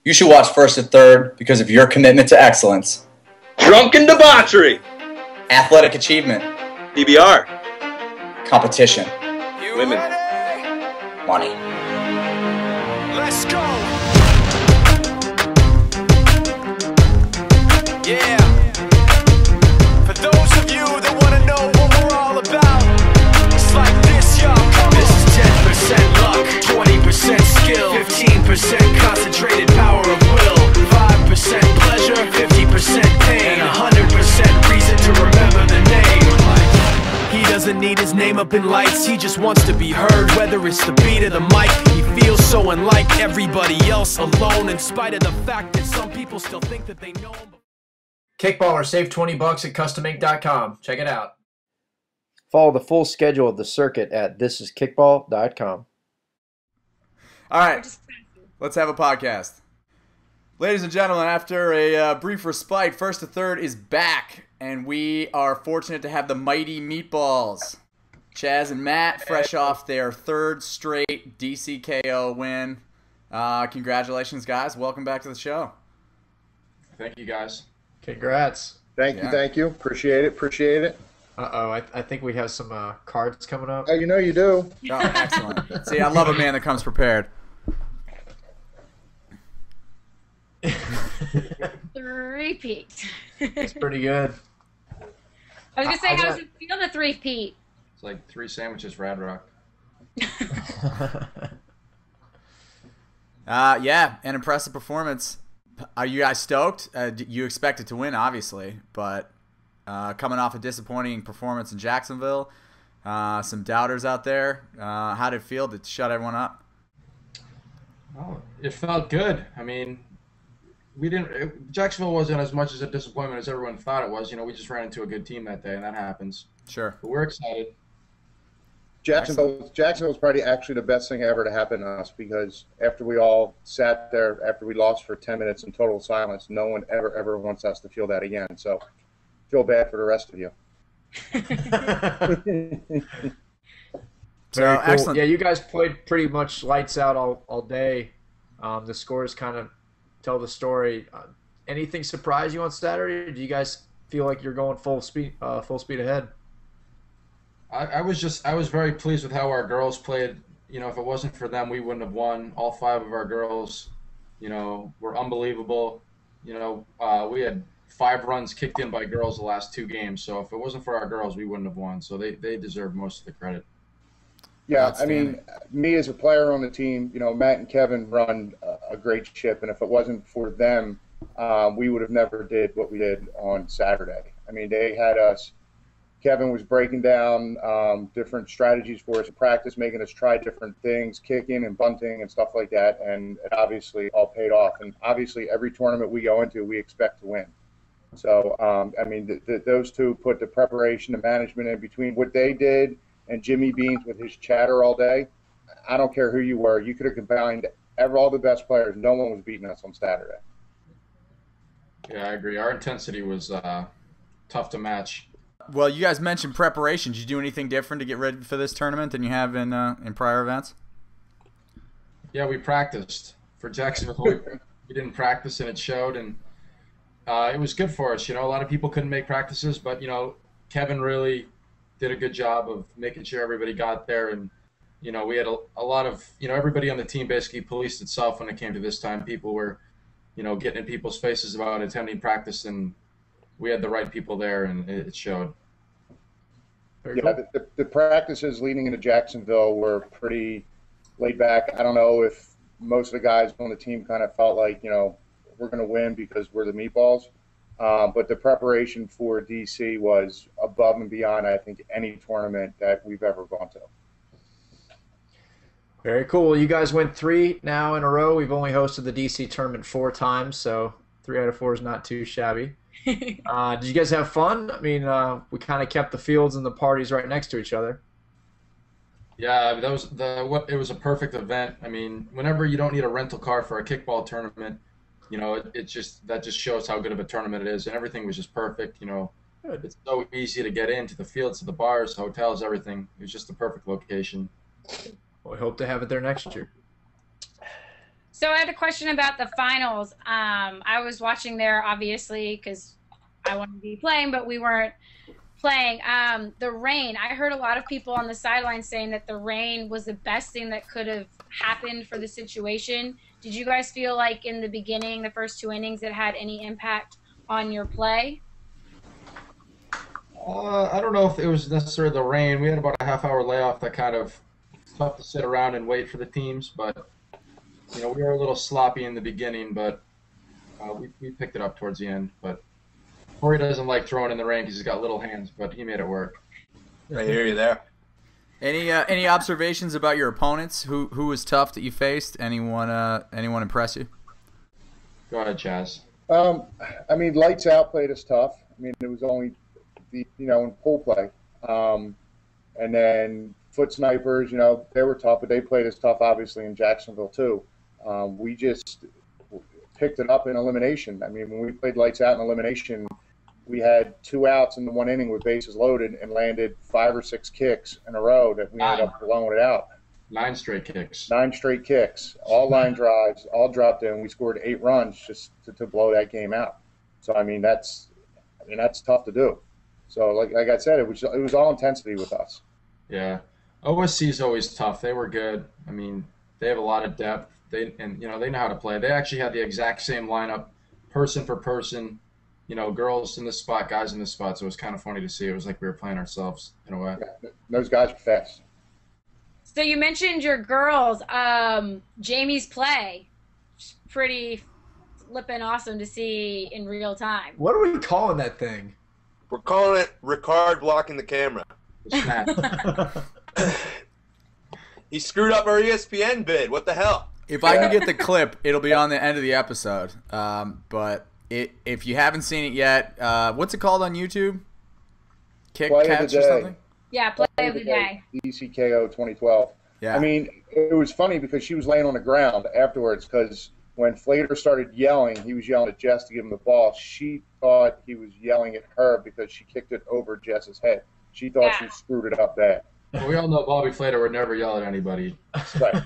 You should watch First to Third because of your commitment to excellence. Drunken debauchery. Athletic achievement. PBR. Competition. Women. Money. Let's go. Yeah. For those of you that want to know what we're all about, it's like this, y'all. This is 10% luck, 20% skill, 15% concentrated power of will, 5% pleasure, 50% pain, and 100% reason to remember the name. He doesn't need his name up in lights, he just wants to be heard, whether it's the beat or the mic. He feels so unlike everybody else, alone, in spite of the fact that some people still think that they know him. Kickballer, save $20 at customink.com. Check it out. Follow the full schedule of the circuit at thisiskickball.com. All right, let's have a podcast. Ladies and gentlemen, after a brief respite, First to Third is back, and we are fortunate to have the mighty Meatballs. Chaz and Matt, fresh off their third straight DCKO win. Congratulations, guys. Welcome back to the show. Thank you, guys. Congrats. Thank you. Appreciate it. Uh-oh, I think we have some cards coming up. Oh, you know you do. Oh, excellent. See, I love a man that comes prepared. Three-peat. It's pretty good. I was going to say, how does it feel to three-peat? It's like 3 sandwiches, Rad Rock. Yeah, an impressive performance. Are you guys stoked? You expected to win, obviously, but coming off a disappointing performance in Jacksonville, some doubters out there. How did it feel to shut everyone up? Oh, it felt good. I mean, Jacksonville wasn't as much as a disappointment as everyone thought it was. You know, we just ran into a good team that day, and that happens. Sure. But we're excited. Jacksonville's probably actually the best thing ever to happen to us, because after we all sat there, after we lost for 10 minutes in total silence, no one ever wants us to feel that again. So feel bad for the rest of you. Very cool. Excellent. Yeah, you guys played pretty much lights out all day. The scores kind of tell the story. Anything surprise you on Saturday? Do you guys feel like you're going full speed ahead? I was very pleased with how our girls played. You know, if it wasn't for them, we wouldn't have won. All 5 of our girls, you know, were unbelievable. You know, we had 5 runs kicked in by girls the last 2 games. So if it wasn't for our girls, we wouldn't have won. So they deserve most of the credit. Yeah, I mean, me as a player on the team, you know, Matt and Kevin run a great ship, and if it wasn't for them, we would have never did what we did on Saturday. I mean, they had us. Kevin was breaking down different strategies for us in practice, making us try different things, kicking and bunting and stuff like that, and it obviously all paid off. And obviously, every tournament we go into, we expect to win. So, I mean, those two put the preparation and management in between what they did and Jimmy Beans with his chatter all day. I don't care who you were. You could have combined all the best players. No one was beating us on Saturday. Yeah, I agree. Our intensity was tough to match. Well, you guys mentioned preparation. Did you do anything different to get ready for this tournament than you have in prior events? Yeah, we practiced. For Jacksonville, we didn't practice, and it showed, and it was good for us. You know, a lot of people couldn't make practices, but, you know, Kevin really did a good job of making sure everybody got there, and, you know, we had a lot of, you know, everybody on the team basically policed itself when it came to this time. People were, you know, getting in people's faces about attending practice, and we had the right people there, and it showed. Yeah, the practices leading into Jacksonville were pretty laid back. I don't know if most of the guys on the team kind of felt like, you know, we're going to win because we're the Meatballs. But the preparation for DC was above and beyond, I think, any tournament that we've ever gone to. Very cool. You guys went 3 now in a row. We've only hosted the DC tournament 4 times, so 3 out of 4 is not too shabby. Did you guys have fun? I mean, we kind of kept the fields and the parties right next to each other. Yeah, it was a perfect event. I mean, whenever you don't need a rental car for a kickball tournament, you know, that just shows how good of a tournament it is, and everything was just perfect. You know, it's so easy to get into the fields, to the bars, hotels, everything. It was just the perfect location. Well, we hope to have it there next year. So I had a question about the finals. I was watching there, obviously, because I wanted to be playing, but we weren't playing. The rain. I heard a lot of people on the sideline saying that the rain was the best thing that could have happened for the situation. Did you guys feel like in the beginning, the first 2 innings, it had any impact on your play? I don't know if it was necessarily the rain. We had about a half-hour layoff that kind of tough to sit around and wait for the teams, but we were a little sloppy in the beginning, but we picked it up towards the end. But Corey doesn't like throwing in the rain because he's got little hands, but he made it work. I hear you there. Any observations about your opponents? Who was tough that you faced? Anyone impress you? Go ahead, Chaz. I mean, Lights Out played us tough. I mean, it was only in pool play. And then Foot Snipers, they were tough, but they played us tough, obviously, in Jacksonville, too. We just picked it up in elimination. I mean, when we played Lights Out in elimination, we had 2 outs in the 1 inning with bases loaded and landed 5 or 6 kicks in a row that we ended up blowing it out. 9 straight kicks. 9 straight kicks, all line drives, all dropped in. We scored 8 runs just to blow that game out. So, I mean, that's tough to do. So, like I said, it was all intensity with us. Yeah, OSC is always tough. They were good. I mean, they have a lot of depth. They know how to play. They actually had the exact same lineup, person for person. Girls in this spot, guys in this spot. So it was kind of funny to see. It was like we were playing ourselves in a way. Yeah, those guys are fast. So you mentioned your girls. Jamie's play, pretty flippin' awesome to see in real time. What are we calling that thing? We're calling it Ricard blocking the camera. He screwed up our ESPN bid. What the hell? If I can get the clip, it'll be on the end of the episode. But if you haven't seen it yet, what's it called on YouTube? Kick Play Catch or something? Yeah, play of the day. ECKO 2012. Yeah. I mean, it was funny because she was laying on the ground afterwards because when Flater started yelling, he was yelling at Jess to give him the ball. She thought he was yelling at her because she kicked it over Jess's head. She thought she screwed it up bad. Well, we all know Bobby Flater would never yell at anybody. Right.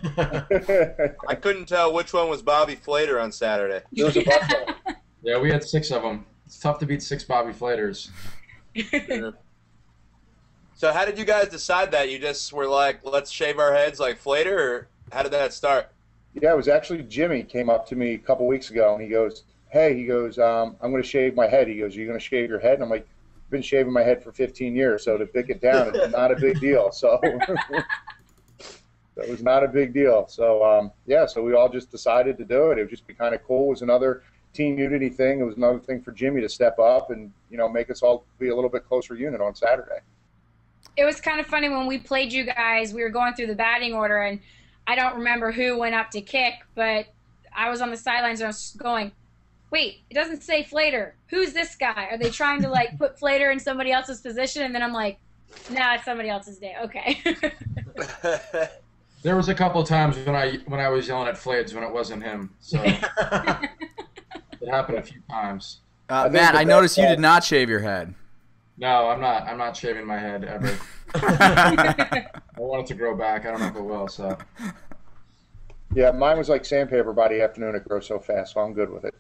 I couldn't tell which one was Bobby Flater on Saturday. There was a bunch of them. Yeah, we had 6 of them. It's tough to beat 6 Bobby Flaters. So how did you guys decide that? You just were like, let's shave our heads like Flater, or how did that start? Yeah, it was actually Jimmy came up to me a couple weeks ago, and he goes, I'm going to shave my head. He goes, are you going to shave your head? And I'm like, I've been shaving my head for 15 years, so to pick it down is not a big deal. So that was not a big deal. So, so we all just decided to do it. It would just be kind of cool. It was another team unity thing. It was another thing for Jimmy to step up and, make us all be a little bit closer unit on Saturday. It was kind of funny when we played you guys. We were going through the batting order, and I don't remember who went up to kick, but I was on the sidelines and I was going, wait, it doesn't say Flater. Who's this guy? Are they trying to, put Flater in somebody else's position? And then I'm like, nah, it's somebody else's day. Okay. There was a couple of times when I was yelling at Flades when it wasn't him. So it happened a few times. Matt, I noticed you did not shave your head. No, I'm not. I'm not shaving my head ever. I want it to grow back. I don't know if it will. So. Yeah, mine was like sandpaper by the afternoon. It grows so fast, so I'm good with it.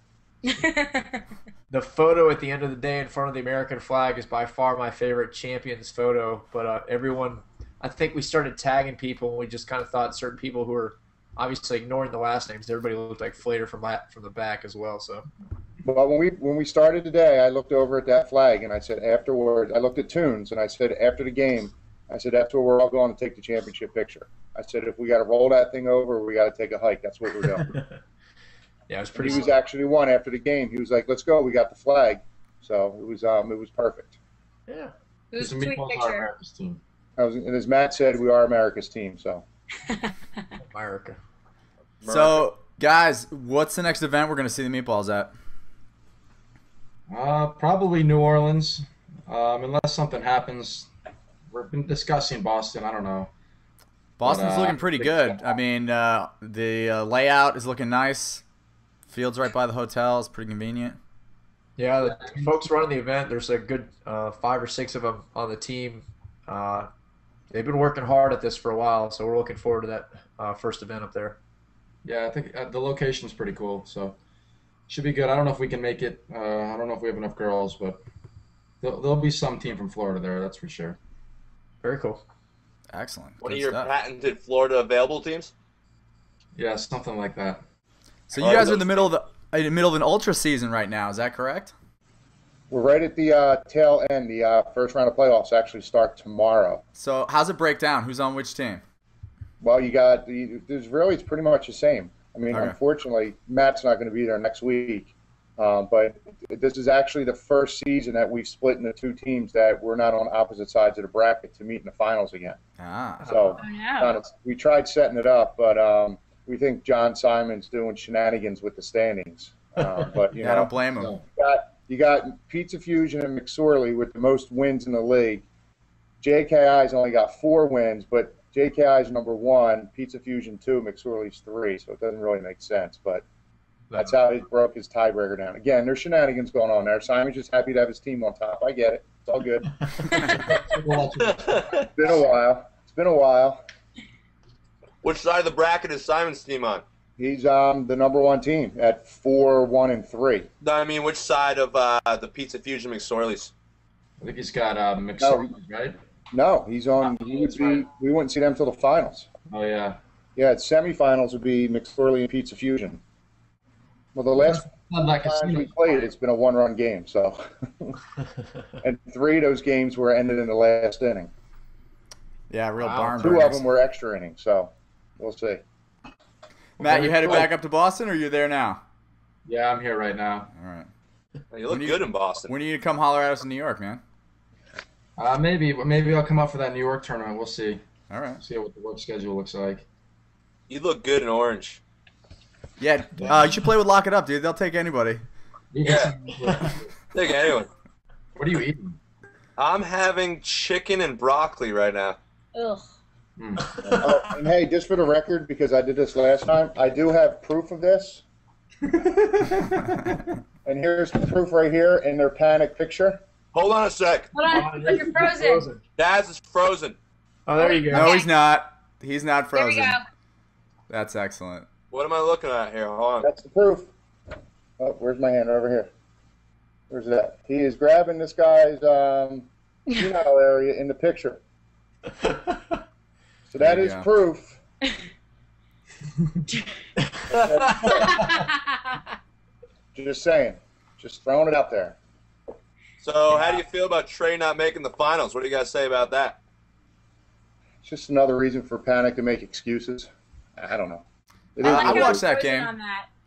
The photo at the end of the day in front of the American flag is by far my favorite Champions photo. But everyone, I think we started tagging people, and we just kind of thought certain people who were obviously ignoring the last names. Everybody looked like Flater from the back as well. So. Well, when we started today, I looked over at that flag and I said afterwards, I looked at Tunes and I said after the game, I said that's where we're all going to take the championship picture. I said if we got to roll that thing over, we got to take a hike. That's what we're doing. Yeah, it was pretty. He was actually one after the game. He was like, "Let's go, we got the flag." So it was perfect. Yeah, it was a sweet picture. America's team. And as Matt said, we are America's team. So America. So guys, what's the next event we're going to see the meatballs at? Probably New Orleans, unless something happens. We've been discussing Boston. I don't know. Boston's looking pretty good. I mean, the layout is looking nice. Field's right by the hotel. It's pretty convenient. Yeah, the folks running the event, there's a good 5 or 6 of them on the team. They've been working hard at this for a while, so we're looking forward to that first event up there. Yeah, I think the location's pretty cool, so should be good. I don't know if we can make it. I don't know if we have enough girls, but there'll be some team from Florida there, that's for sure. Very cool. Excellent. One Good of your stuff. patented Florida available teams? Yeah, something like that. So you guys are in the middle of an ultra season right now. Is that correct? We're right at the tail end. The first round of playoffs actually start tomorrow. So how's it break down? Who's on which team? Well, it's pretty much the same. I mean, Okay. Unfortunately, Matt's not going to be there next week. But this is actually the first season that we've split into two teams that we're not on opposite sides of the bracket to meet in the finals again. Ah. So no. we tried setting it up, but we think John Simon's doing shenanigans with the standings. But Yeah, I don't blame him. You got Pizza Fusion and McSorley with the most wins in the league. JKI's only got 4 wins, but JKI's number 1, Pizza Fusion 2, McSorley's 3, so it doesn't really make sense. But that's how he broke his tiebreaker down. Again, there's shenanigans going on there. Simon's just happy to have his team on top. I get it. It's all good. It's been a while. Which side of the bracket is Simon's team on? He's the number 1 team at 4-1-3. No, I mean, which side of the Pizza Fusion McSorley's? I think he's got McSorley, right? No, he's on. We wouldn't see them until the finals. Oh, yeah. Yeah, semifinals would be McSorley and Pizza Fusion. Well, the last time we played, it's been a 1-run game. So, and 3 of those games were ended in the last inning. Yeah, real barn 2 burners. of them were extra innings. So, we'll see. Matt, you headed back up to Boston, or are you there now? Yeah, I'm here right now. All right. You look good in Boston. When are you come holler at us in New York, man? Maybe I'll come up for that New York tournament. We'll see. All right. See what the work schedule looks like. You look good in orange. Yeah, you should play with Lock It Up, dude. They'll take anybody. Yeah. Take anyone. What are you eating? I'm having chicken and broccoli right now. Ugh. And hey, just for the record, because I did this last time, I do have proof of this. And here's the proof right here in their panic picture. Hold on a sec. Hold on. Look, you're frozen. Daz is frozen. Oh, there you go. No, he's not. He's not There we frozen. go. That's excellent. What am I looking at here? Hold on. That's the proof. Oh, where's my hand? Over here. Where's that? He is grabbing this guy's penile area in the picture. So that There you is go. proof. Just saying. Just throwing it out there. So, how do you feel about Trey not making the finals? What do you guys say about that? It's just another reason for Panic to make excuses. I don't know. It is I what it watched is. that Frozen game. on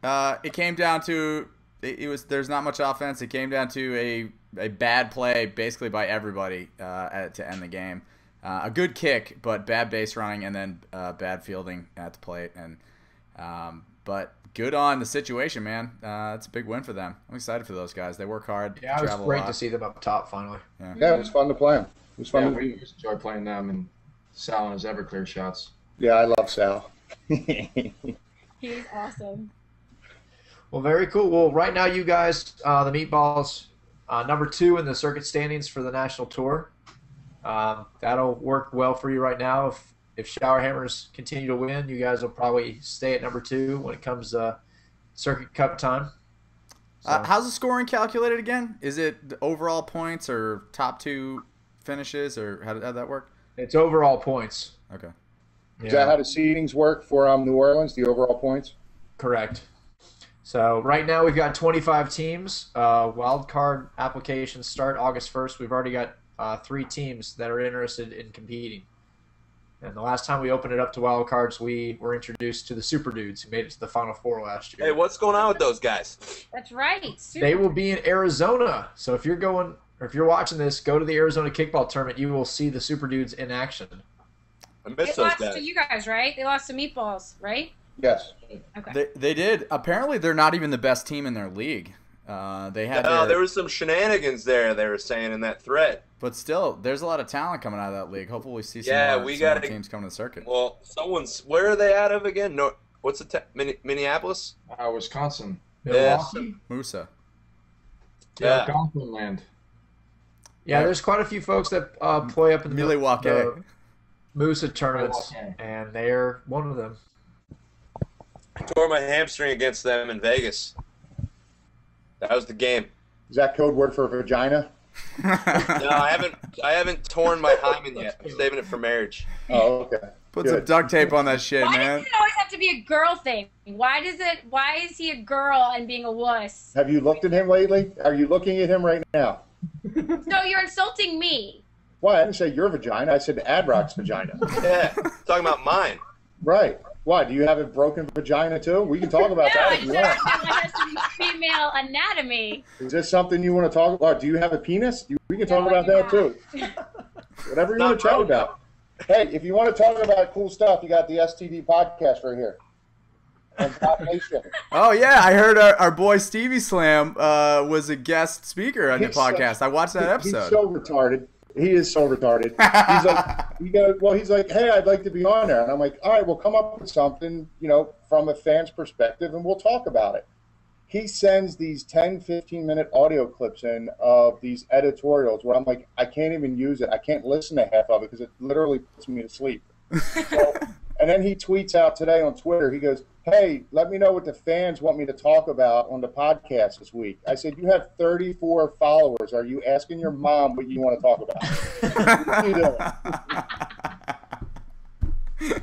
that. It came down to there's not much offense. It came down to a bad play basically by everybody to end the game. A good kick, but bad base running, and then bad fielding at the plate. And but good on the situation, man. It's a big win for them. I'm excited for those guys. They work hard. Yeah, it was travel a great lot. to see them up top finally. Yeah, it was fun to play him. It was fun. Yeah, to we enjoy playing them and Sal and his Everclear shots. Yeah, I love Sal. He's awesome. Well, very cool. Well, right now you guys, the Meatballs, number 2 in the circuit standings for the national tour. That'll work well for you right now. If Shower Hammers continue to win, you guys will probably stay at number 2 when it comes Circuit Cup time. So, How's the scoring calculated again? Is it the overall points or top 2 finishes, or how'd that work? it's overall points. Okay. Is that how the seedings work for New Orleans, the overall points? Correct. So right now we've got 25 teams. Wild card applications start August 1st. We've already got 3 teams that are interested in competing. And the last time we opened it up to wild cards, we were introduced to the Super Dudes who made it to the Final Four last year. Hey, what's going on with those guys? That's right. Super. They will be in Arizona. So if you're going, or if you're watching this, go to the Arizona Kickball Tournament. You will see the Super Dudes in action. I They miss those lost guys. to you guys, right? They lost to Meatballs, right? Yes. Okay. They did. Apparently, they're not even the best team in their league. They had No, there was some shenanigans there. They were saying in that thread. but still, there's a lot of talent coming out of that league. Hopefully, we see some, Yeah, more, we some more gotta- teams coming to the circuit. Well, where are they out of again? No, what's the Minneapolis? Wisconsin. Milwaukee. Musa. Yeah. Algonquin land. Yeah, there's quite a few folks that play up in the Milwaukee. Musa tournaments, Milwaukee. and they're one of them. I tore my hamstring against them in Vegas. That was the game. Is that code word for vagina? No, I haven't torn my hymen yet. I'm saving it for marriage. Oh, okay. Put some duct tape on that shit, Why man. does it always have to be a girl thing? Why is he a girl and being a wuss? Have you looked at him lately? Are you looking at him right now? No, you're insulting me. Why? I didn't say your vagina. I said Adrock's vagina. Yeah, talking about mine. Right. Why? Do you have a broken vagina too? We can talk about No, that I if you said want. it has to be female anatomy. Is this something you want to talk about? Do you have a penis? We can talk No, about I do that too. Whatever you want to chat about. Hey, if you want to talk about cool stuff, you got the STD podcast right here. On Top Nation. Oh yeah, I heard our boy Stevie Slam was a guest speaker on your podcast. I watched that episode. He's so retarded. He is so retarded. He's like, hey, I'd like to be on there, and I'm like, all right, we'll come up with something, from a fan's perspective, and we'll talk about it. He sends these 10, 15-minute audio clips in of these editorials where I'm like, I can't even use it. I can't listen to half of it because it literally puts me to sleep. And then he tweets out today on Twitter, he goes, hey, let me know what the fans want me to talk about on the podcast this week. I said, you have 34 followers. Are you asking your mom what you want to talk about? What are you doing?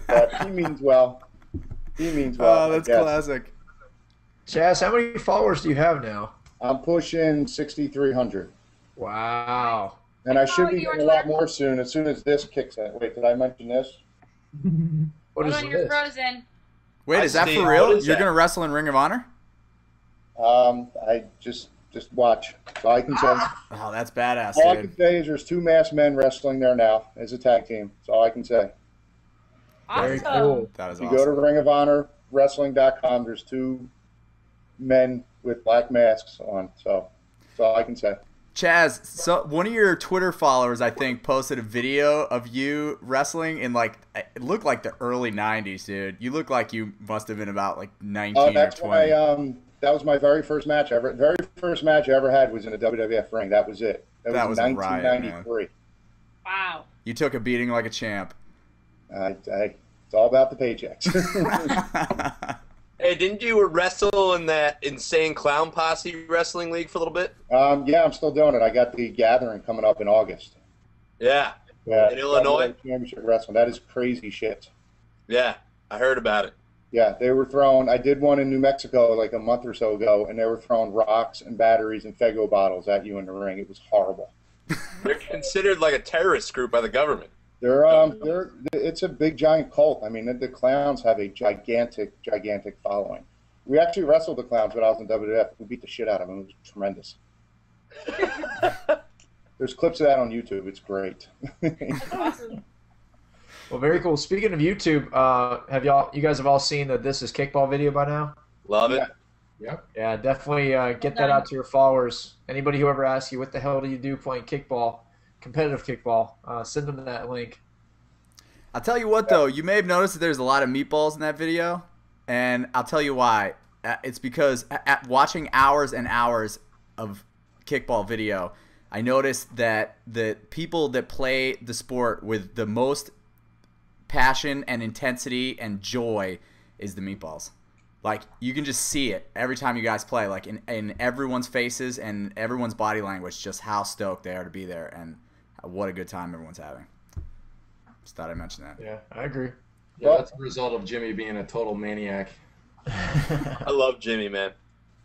But he means well. Oh, that's classic. Chaz, how many followers do you have now? I'm pushing 6,300. Wow. And I should be getting a lot more soon as this kicks in. Wait, did I mention this? What is Hold on, you're this? frozen. Wait, is that for real? You're going to wrestle in Ring of Honor? I just watch. That's all I can say. Oh, that's badass, All I dude. can say is there's 2 masked men wrestling there now as a tag team. That's all I can say. Very Awesome. cool. That is You awesome. go to ringofhonorwrestling.com, there's 2 men with black masks on. So that's all I can say. Chaz, so one of your Twitter followers, I think, posted a video of you wrestling in it looked like the early '90s, dude. You look like you must have been about 19 or That's 20. that was my very first match ever. Very first match I ever had was in a WWF ring. That was it. That was a in riot, 1993. Wow. You took a beating like a champ. It's all about the paychecks. Hey, didn't you wrestle in that insane clown posse wrestling league for a little bit? Yeah, I'm still doing it. I got the gathering coming up in August. Yeah. Yeah, In Illinois? Championship wrestling. That is crazy shit. Yeah, I heard about it. Yeah, they were throwing. I did one in New Mexico like a month or so ago, and they were throwing rocks and batteries and Faygo bottles at you in the ring. It was horrible. They're considered like a terrorist group by the government. It's a big giant cult. I mean, the clowns have a gigantic following. We actually wrestled the clowns when I was in WWF. We beat the shit out of them. It was tremendous. There's clips of that on YouTube. It's great. Awesome. Well, very cool. Speaking of YouTube, you guys have all seen the This Is Kickball video by now? Love it. Yep. Yeah, definitely get that out to your followers. Anybody who ever asks you, what the hell do you do playing kickball, competitive kickball, send them that link. I'll tell you what, though. You may have noticed that there's a lot of meatballs in that video, and I'll tell you why. It's because at watching hours and hours of kickball video, I noticed that the people that play the sport with the most passion and intensity and joy is the meatballs. Like, you can just see it every time you guys play, like in everyone's faces and everyone's body language, just how stoked they are to be there and what a good time everyone's having. Just thought I'd mention that. Yeah, I agree. Yeah, that's the result of Jimmy being a total maniac. I love Jimmy, man.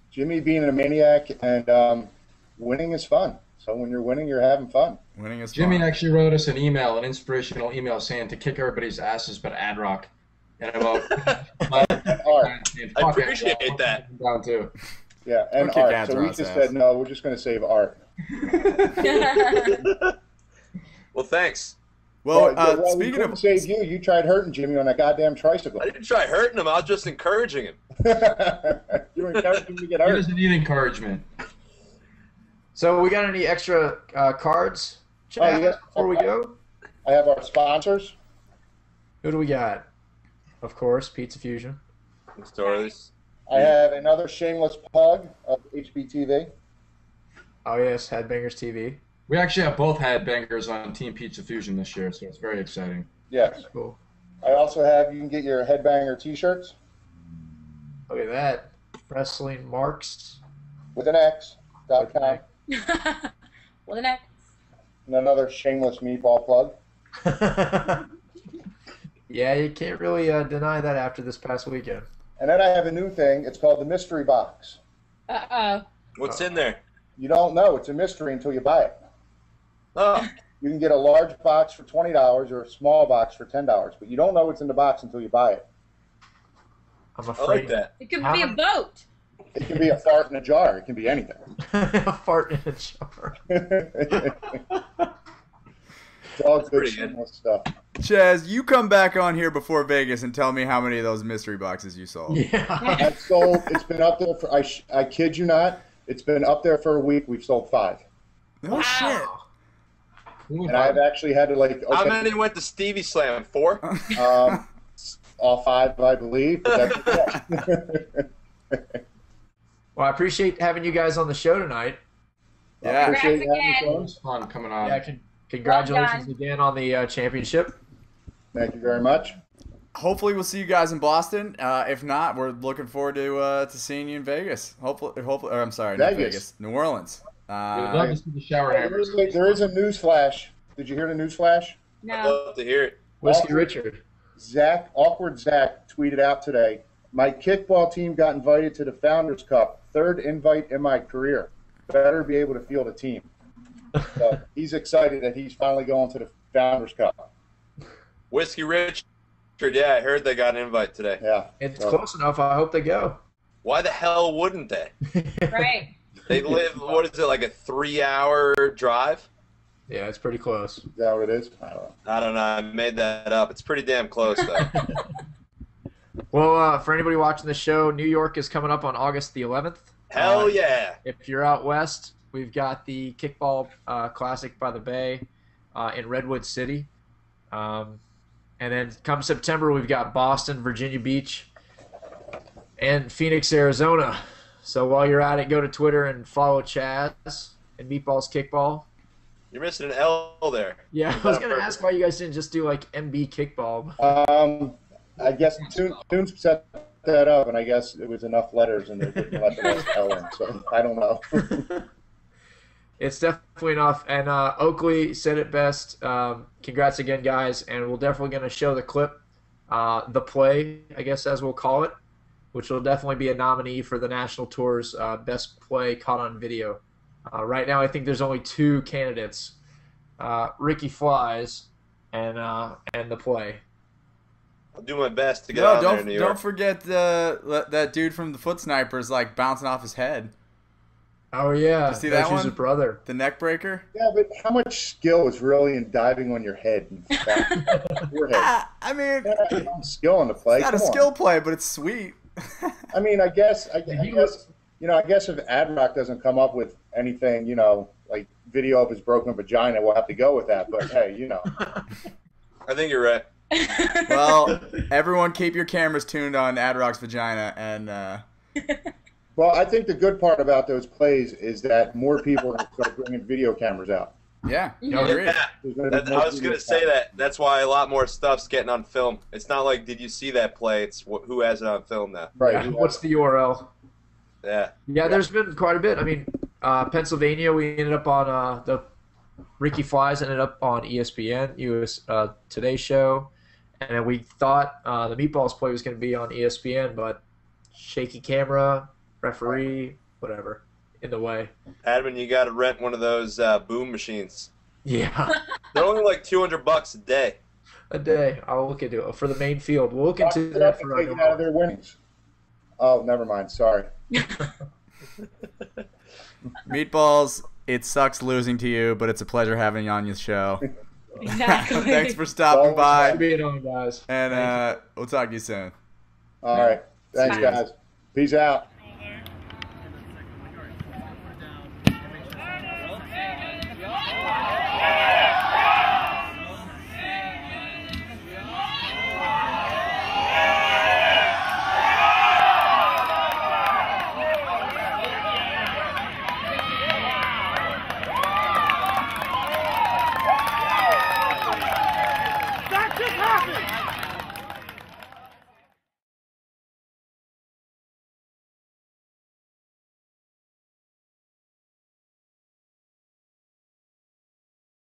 Jimmy being a maniac and winning is fun. So when you're winning, you're having fun. Winning is Jimmy fun. actually wrote us an inspirational email saying to kick everybody's asses but Adrock. And about I appreciate that. Down too. Yeah, and We'll kick art. So we Adrock's just ass. said, no, we're just going to save art. Well, thanks. Well, we speaking couldn't of save you tried hurting Jimmy on that goddamn tricycle. I didn't try hurting him. I was just encouraging him. You encouraged him to get He hurt. doesn't need encouragement. So we got any extra cards, Chad, yes. before we go? I have our sponsors. Who do we got? Of course, Pizza Fusion. Stories. I have another shameless plug of HBTV. Oh, yes, Headbangers TV. We actually have both had bangers on Team Pizza Fusion this year, so it's very exciting. Yes. Cool. I also have, you can get your Headbanger t-shirts. Look at that. Wrestling Marks. With an X.com. With an X. And another shameless meatball plug. Yeah, you can't really deny that after this past weekend. And then I have a new thing. It's called the mystery box. Uh-oh. What's in there? You don't know. It's a mystery until you buy it. Oh, You can get a large box for $20 or a small box for $10, but you don't know what's in the box until you buy it. I'm I afraid. like that. It could be a boat. It can be a fart in a jar. It can be anything. A fart in a jar. It's all good Pretty good. shameless stuff. Chaz, you come back on here before Vegas and tell me how many of those mystery boxes you sold. Yeah. I've sold. It's been up there for. I kid you not. It's been up there for a week. We've sold 5, No shit. and I've actually had to like. How Okay, many went to Stevie Slam? 4? all 5, I believe. But that's Well, I appreciate having you guys on the show tonight. Yeah. appreciate Congrats having again. you, It's fun coming on. Yeah, congratulations Well again on the championship. Thank you very much. Hopefully we'll see you guys in Boston. If not, we're looking forward to seeing you in Vegas. Hopefully, or I'm sorry, not Vegas. Vegas, New Orleans. We'd love to see the shower hammers. There is a news flash. Did you hear the news flash? I'd No. love to hear it. Whiskey Richard. Awkward Zach tweeted out today, my kickball team got invited to the Founders Cup. 3rd invite in my career. Better be able to field a team. So he's excited that he's finally going to the Founders Cup. Whiskey Richard, yeah, I heard they got an invite today. Yeah. It's So, close enough. I hope they go. Why the hell wouldn't they? Right. They live, what is it, like a 3-hour drive? Yeah, it's pretty close. is that what it is? I don't know. I don't know. I made that up. It's pretty damn close, though. Well, for anybody watching the show, New York is coming up on August the 11th. Hell yeah. If you're out west, we've got the Kickball Classic by the Bay in Redwood City. And then come September, we've got Boston, Virginia Beach, and Phoenix, Arizona. So while you're at it, go to Twitter and follow Chaz and Meatballs Kickball. You're missing an L there. Yeah, I was going to ask why you guys didn't just do like MB Kickball. I guess Toons set that up, and I guess it was enough letters, and they didn't let the rest L in. So I don't know. It's definitely enough. And Oakley said it best. Congrats again, guys. And we're definitely going to show the clip, the play, I guess, as we'll call it, which will definitely be a nominee for the National Tour's Best Play Caught on Video. Right now, I think there's only 2 candidates, Ricky Flies and the play. I'll do my best to get out there in New York. Don't forget that dude from the Foot Snipers like bouncing off his head. Oh, yeah. Did you see that one? His brother. The neck breaker. Yeah, but how much skill is really in diving on your head and back your head? I mean, Skill in the play. it's not a Come on. skill play, but it's sweet. I mean, I guess if Ad-Rock doesn't come up with anything, like video of his broken vagina, we'll have to go with that. But hey, I think you're right. Well, everyone keep your cameras tuned on Ad-Rock's vagina, and Well, I think the good part about those plays is that more people are going to start bringing video cameras out. yeah, no, agreed. Yeah. I was going to say that. That's why a lot more stuff's getting on film. It's not like, did you see that play? It's who has it on film now. Right. Yeah. What's the URL? Yeah. Yeah, there's been quite a bit. I mean, Pennsylvania, we ended up on the Ricky Flies ended up on ESPN, US Today Show, and then we thought the Meatballs play was going to be on ESPN, but shaky camera, referee, whatever, in the way. Admin, you got to rent one of those boom machines. Yeah, They're only like $200 a day. a day. I'll look into it for the main field. We'll look into They that have to for take it out of their winnings. Oh, never mind. Sorry. Meatballs, it sucks losing to you, but it's a pleasure having you on your show. Exactly. Thanks for stopping by, being on, guys. and we'll talk to you soon. All right. Thanks, See ya. guys. Peace out.